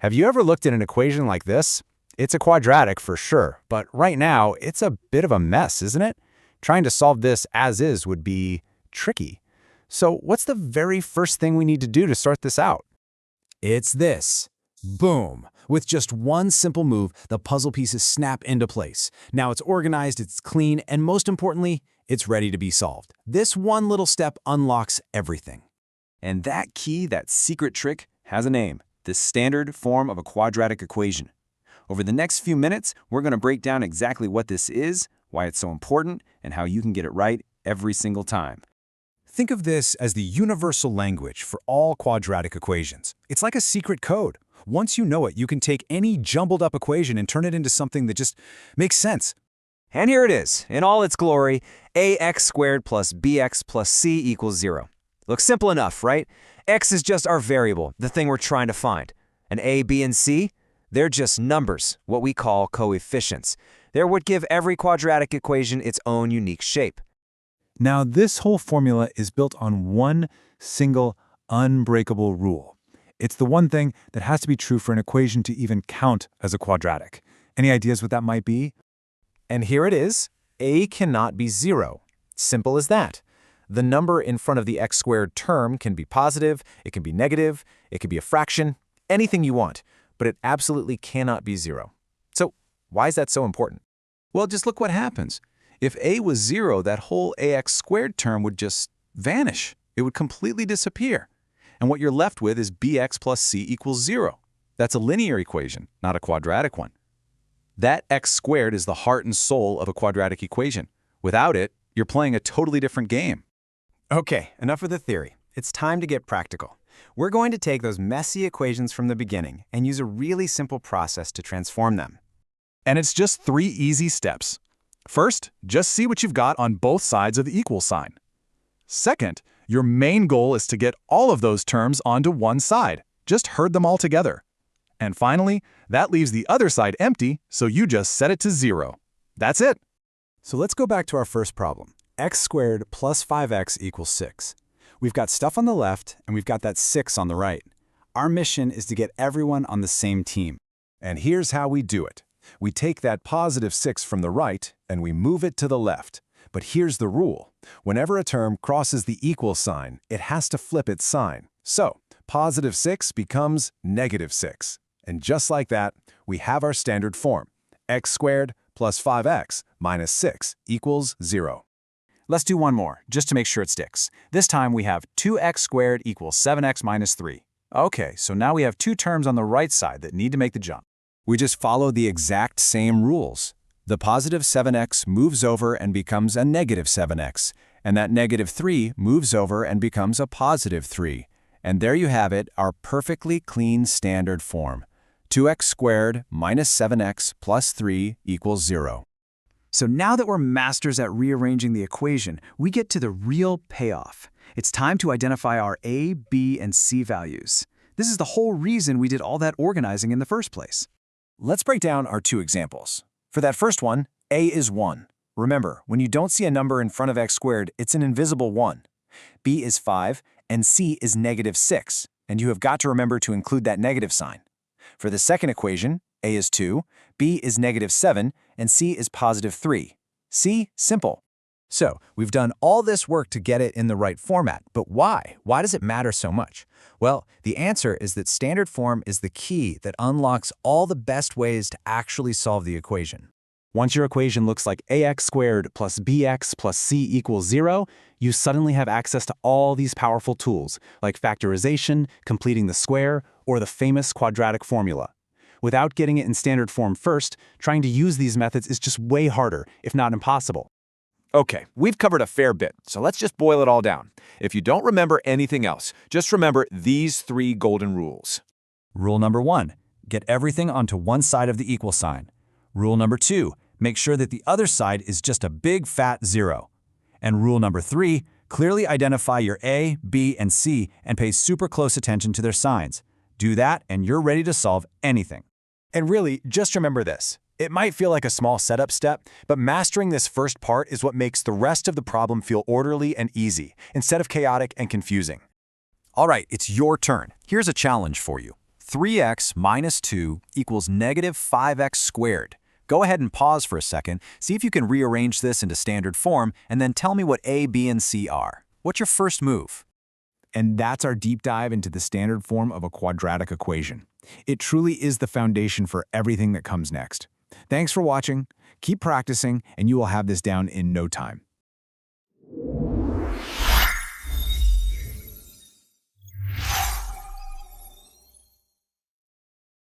Have you ever looked at an equation like this? It's a quadratic for sure, but right now it's a bit of a mess, isn't it? Trying to solve this as is would be tricky. So what's the very first thing we need to do to sort this out? It's this. Boom! With just one simple move, the puzzle pieces snap into place. Now it's organized, it's clean, and most importantly, it's ready to be solved. This one little step unlocks everything. And that key, that secret trick, has a name: the standard form of a quadratic equation. Over the next few minutes, we're going to break down exactly what this is, why it's so important, and how you can get it right every single time. Think of this as the universal language for all quadratic equations. It's like a secret code. Once you know it, you can take any jumbled up equation and turn it into something that just makes sense. And here it is, in all its glory: ax squared plus bx plus c equals 0. Looks simple enough, right? X is just our variable, the thing we're trying to find. And a, b, and c? They're just numbers, what we call coefficients. They're what give every quadratic equation its own unique shape. Now, this whole formula is built on one single unbreakable rule. It's the one thing that has to be true for an equation to even count as a quadratic. Any ideas what that might be? And here it is. A cannot be 0. Simple as that. The number in front of the x squared term can be positive, it can be negative, it can be a fraction, anything you want, but it absolutely cannot be 0. So why is that so important? Well, just look what happens. If a was 0, that whole ax squared term would just vanish. It would completely disappear. And what you're left with is bx plus c equals 0. That's a linear equation, not a quadratic one. That x squared is the heart and soul of a quadratic equation. Without it, you're playing a totally different game. Okay, enough of the theory. It's time to get practical. We're going to take those messy equations from the beginning and use a really simple process to transform them. And it's just 3 easy steps. First, just see what you've got on both sides of the equal sign. Second, your main goal is to get all of those terms onto one side. Just herd them all together. And finally, that leaves the other side empty, so you just set it to 0. That's it. So let's go back to our first problem. X squared plus 5x equals 6. We've got stuff on the left, and we've got that 6 on the right. Our mission is to get everyone on the same team. And here's how we do it. We take that positive 6 from the right, and we move it to the left. But here's the rule. Whenever a term crosses the equal sign, it has to flip its sign. So, positive 6 becomes negative 6. And just like that, we have our standard form. X squared plus 5x minus 6 equals 0. Let's do one more, just to make sure it sticks. This time we have 2x squared equals 7x minus 3. Okay, so now we have two terms on the right side that need to make the jump. We just follow the exact same rules. The positive 7x moves over and becomes a negative 7x, and that negative 3 moves over and becomes a positive 3. And there you have it, our perfectly clean standard form. 2x squared minus 7x plus 3 equals 0. So now that we're masters at rearranging the equation, we get to the real payoff. It's time to identify our a, b, and c values. This is the whole reason we did all that organizing in the first place. Let's break down our two examples. For that first one, a is 1. Remember, when you don't see a number in front of x squared, it's an invisible 1. b is 5, and c is negative 6, and you have got to remember to include that negative sign. For the second equation, a is 2, b is negative 7, and c is positive 3. See? Simple. So we've done all this work to get it in the right format, but why? Why does it matter so much? Well, the answer is that standard form is the key that unlocks all the best ways to actually solve the equation. Once your equation looks like ax squared plus bx plus c equals 0, you suddenly have access to all these powerful tools, like factorization, completing the square, or the famous quadratic formula. Without getting it in standard form first, trying to use these methods is just way harder, if not impossible. Okay, we've covered a fair bit, so let's just boil it all down. If you don't remember anything else, just remember these 3 golden rules. Rule number 1, get everything onto one side of the equal sign. Rule number 2, make sure that the other side is just a big fat 0. And rule number 3, clearly identify your a, b, and c and pay super close attention to their signs. Do that and you're ready to solve anything. And really, just remember this. It might feel like a small setup step, but mastering this first part is what makes the rest of the problem feel orderly and easy, instead of chaotic and confusing. All right, it's your turn. Here's a challenge for you. 3x minus 2 equals negative 5x squared. Go ahead and pause for a second, see if you can rearrange this into standard form, and then tell me what a, b, and c are. What's your first move? And that's our deep dive into the standard form of a quadratic equation. It truly is the foundation for everything that comes next. Thanks for watching, keep practicing, and you will have this down in no time.